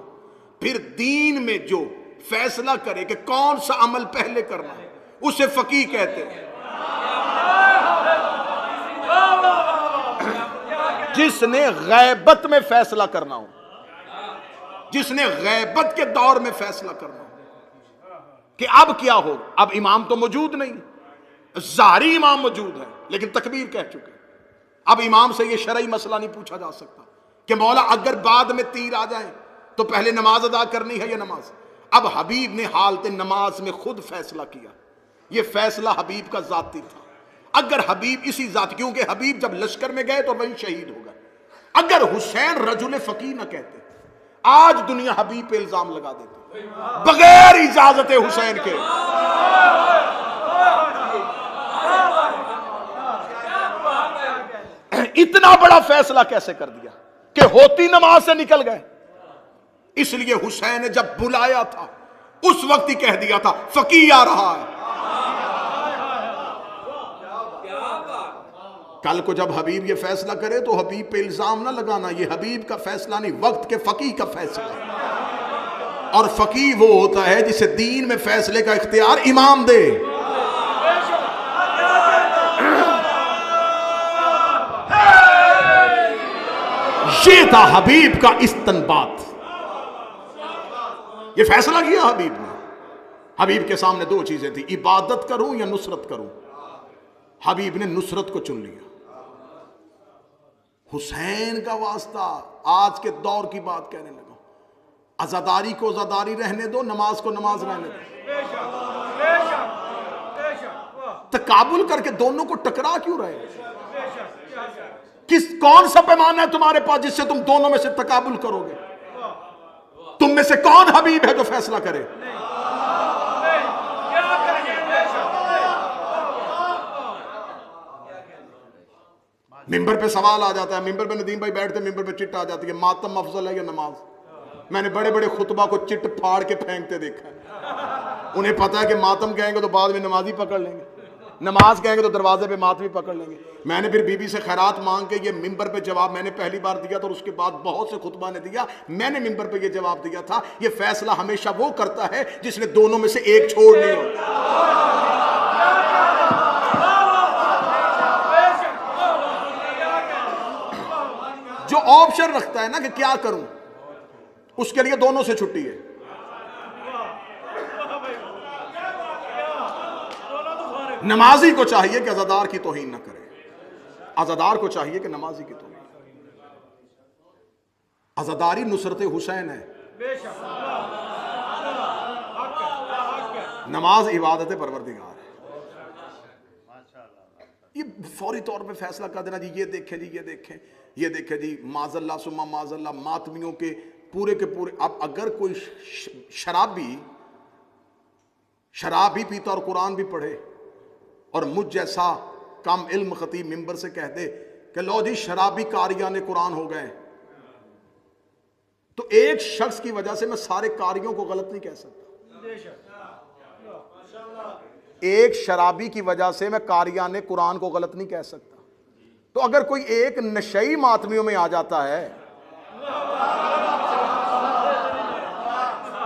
پھر دین میں جو فیصلہ کرے کہ کون سا عمل پہلے کرنا ہے اسے فقیہ کہتے ہیں. جس نے غیبت میں فیصلہ کرنا ہو، جس نے غیبت کے دور میں فیصلہ کرنا ہو کہ اب کیا ہو. اب امام تو موجود نہیں، ظاہری امام موجود ہے لیکن تکبیر کہہ چکے. اب امام سے یہ شرعی مسئلہ نہیں پوچھا جا سکتا کہ مولا اگر بعد میں تیر آ جائیں تو پہلے نماز ادا کرنی ہے یا نماز. اب حبیب نے حالت نماز میں خود فیصلہ کیا. یہ فیصلہ حبیب کا ذاتی تھا. اگر حبیب اسی ذات، کیونکہ حبیب جب لشکر میں گئے تو وہیں شہید ہو گئے. اگر حسین رجل فقیہ نہ کہتے، آج دنیا حبیب پہ الزام لگا دیتے بغیر اجازت حسین کے. اتنا بڑا فیصلہ کیسے کر دیا کہ ہوتی نماز سے نکل گئے. اس لیے حسین نے جب بلایا تھا اس وقت ہی کہہ دیا تھا فقیہ آ رہا ہے. کل کو جب حبیب یہ فیصلہ کرے تو حبیب پہ الزام نہ لگانا، یہ حبیب کا فیصلہ نہیں، وقت کے فقیہ کا فیصلہ ہے. اور فقیہ وہ ہوتا ہے جسے دین میں فیصلے کا اختیار امام دے. یہ تھا حبیب کا استنباط. یہ فیصلہ کیا حبیب نے. حبیب کے سامنے دو چیزیں تھی، عبادت کروں یا نصرت کروں. حبیب نے نصرت کو چن لیا. حسین کا واسطہ. آج کے دور کی بات کہنے لگا، عزاداری کو عزاداری رہنے دو، نماز کو نماز رہنے دو. تقابل کر کے دونوں کو ٹکرا کیوں رہے؟ کون سا پیمانہ ہے تمہارے پاس جس سے تم دونوں میں سے تقابل کرو گے؟ تم میں سے کون حبیب ہے جو فیصلہ کرے؟ ممبر پہ سوال آ جاتا ہے، ممبر پہ ندیم بھائی بیٹھتے، ممبر پہ چٹ آ جاتی ہے، ماتم افضل ہے یا نماز؟ میں نے بڑے بڑے خطبہ کو چٹ پھاڑ کے پھینکتے دیکھا ہے. انہیں پتا ہے کہ ماتم کہیں گے تو بعد میں نمازی پکڑ لیں گے، نماز کہیں گے تو دروازے پہ ماتمی پکڑ لیں گے. میں نے پھر بی بی سے خیرات مانگ کے یہ ممبر پہ جواب میں نے پہلی بار دیا تھا، اور اس کے بعد بہت سے خطبہ نے دیا. میں نے ممبر پہ یہ جواب دیا تھا، یہ فیصلہ ہمیشہ وہ کرتا ہے جس نے دونوں میں سے ایک چھوڑ نہیں ہو. جو آپشن رکھتا ہے نا کہ کیا کروں، اس کے لیے دونوں سے چھٹی ہے. نمازی کو چاہیے کہ عزادار کی توہین نہ کرے، عزادار کو چاہیے کہ نمازی کی توہین. عزاداری نصرت حسین ہے، نماز عبادت پروردگار ہے. یہ فوری طور پہ فیصلہ کر دینا، جی یہ دیکھیں جی یہ دیکھیں یہ دیکھیں جی، معاذ اللہ ثم معاذ اللہ، ماتمیوں کے پورے اب اگر کوئی شراب بھی پیتا اور قرآن بھی پڑھے، اور مجھ جیسا کم علم خطیب ممبر سے کہہ دے کہ لو جی شرابی قاریان قرآن ہو گئے، تو ایک شخص کی وجہ سے میں سارے قاریوں کو غلط نہیں کہہ سکتا. ایک شرابی کی وجہ سے میں قاریان قرآن کو غلط نہیں کہہ سکتا. تو اگر کوئی ایک نشئی ماتمیوں میں آ جاتا ہے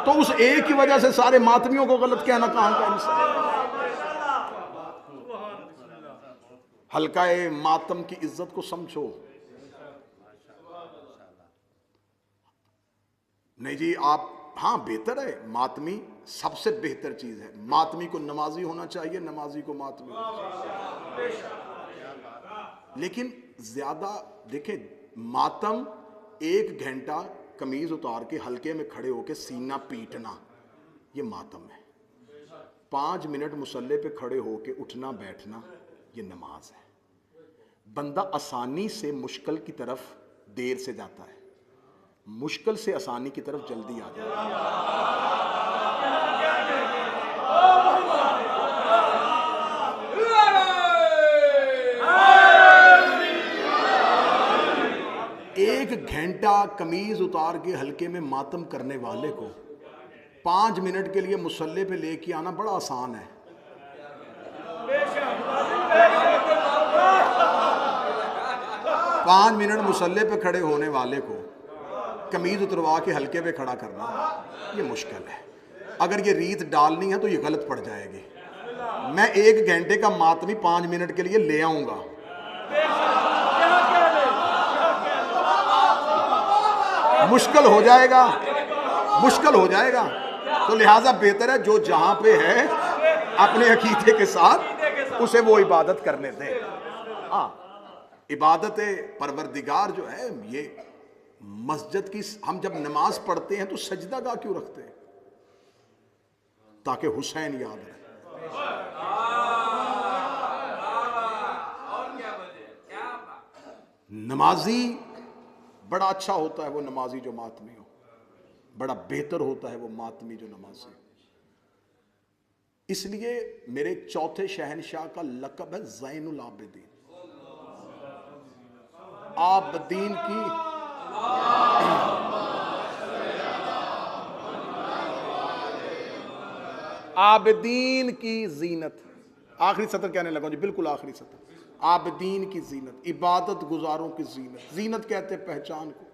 تو اس ایک کی وجہ سے سارے ماتمیوں کو غلط کہنا کہاں کا انسان؟ حلقہ ماتم کی عزت کو سمجھو. نہیں جی آپ، ہاں بہتر ہے، ماتمی سب سے بہتر چیز ہے. ماتمی کو نمازی ہونا چاہیے، نمازی کو ماتمی ہونا چاہیے. لیکن زیادہ دیکھیں، ماتم 1 گھنٹہ قمیض اتار کے حلقے میں کھڑے ہو کے سینہ پیٹنا، یہ ماتم ہے. 5 منٹ مصلی پہ کھڑے ہو کے اٹھنا بیٹھنا، یہ نماز ہے. بندہ آسانی سے مشکل کی طرف دیر سے جاتا ہے، مشکل سے آسانی کی طرف جلدی آ جاتا ہے. ایک گھنٹہ قمیض اتار کے حلقے میں ماتم کرنے والے کو 5 منٹ کے لیے مصلی پہ لے کے آنا بڑا آسان ہے. 5 منٹ مصلی پہ کھڑے ہونے والے کو قمیض اتروا کے حلقے پہ کھڑا کرنا یہ مشکل ہے. اگر یہ ریت ڈالنی ہے تو یہ غلط پڑ جائے گی. میں 1 گھنٹے کا ماتمی 5 منٹ کے لیے لے آؤں گا، مشکل ہو جائے گا، مشکل ہو جائے گا. تو لہٰذا بہتر ہے جو جہاں پہ ہے اپنے عقیدے کے ساتھ اسے وہ عبادت کرنے دیں. ہاں، عبادت پروردگار جو ہے، یہ مسجد کی، ہم جب نماز پڑھتے ہیں تو سجدہ گاہ کیوں رکھتے ہیں؟ تاکہ حسین یاد رہے. نمازی بڑا اچھا ہوتا ہے وہ نمازی جو ماتمی ہو، بڑا بہتر ہوتا ہے وہ ماتمی جو نمازی. اس لیے میرے چوتھے شہنشاہ کا لقب ہے زین العابدین. عابدین کی عابدین کی زینت. آخری سطر کہنے لگا جی، بالکل آخری سطر. عابدین کی زینت، عبادت گزاروں کی زینت. زینت کہتے ہیں پہچان کو.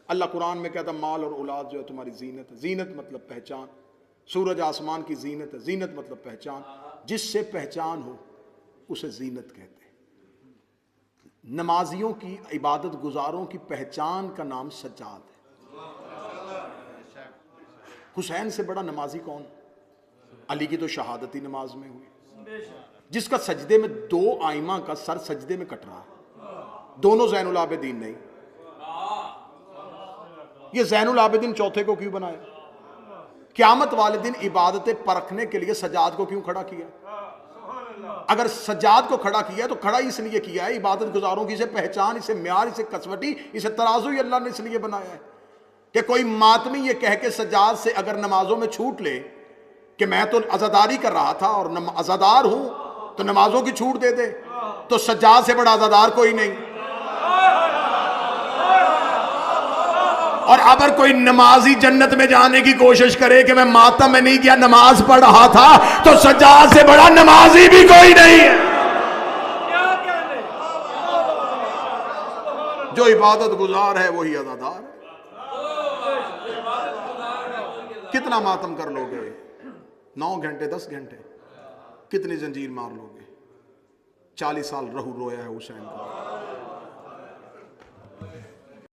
اللہ قرآن میں کہتا مال اور اولاد جو ہے تمہاری زینت ہے. زینت مطلب پہچان. سورج آسمان کی زینت ہے. زینت مطلب پہچان. جس سے پہچان ہو اسے زینت کہتے ہیں. نمازیوں کی، عبادت گزاروں کی پہچان کا نام سجاد ہے. حسین سے بڑا نمازی کون؟ علی کی تو شہادتی نماز میں ہوئی، جس کا سجدے میں 2 آئمہ کا سر سجدے میں کٹ رہا ہے، دونوں زین العابدین نہیں۔ یہ زین العابدین چوتھے کو کیوں بنایا؟ قیامت والے دن عبادتیں پرکھنے کے لیے سجاد کو کیوں کھڑا کیا؟ اگر سجاد کو کھڑا کیا تو کھڑا اس لیے کیا ہے، عبادت گزاروں کی اسے پہچان، اسے معیار، اسے کسوٹی، اسے ترازو ہی اللہ نے اس لیے بنایا ہے کہ کوئی ماتمی یہ کہہ کے سجاد سے اگر نمازوں میں چھوٹ لے کہ میں تو عزاداری کر رہا تھا اور عزادار ہوں تو نمازوں کی چھوٹ دے دے، تو سجاد سے بڑا عزادار کوئی نہیں۔ اور اگر کوئی نمازی جنت میں جانے کی کوشش کرے کہ میں ماتم میں نہیں گیا، نماز پڑھ رہا تھا، تو سجاد سے بڑا نمازی بھی کوئی نہیں ہے۔ جو عبادت گزار ہے وہی عزادار ہے۔ کتنا ماتم کر لو گے؟ 9 گھنٹے 10 گھنٹے؟ کتنی زنجیر مار لو گے؟ 40 سال رہو رویا ہے حسین کا۔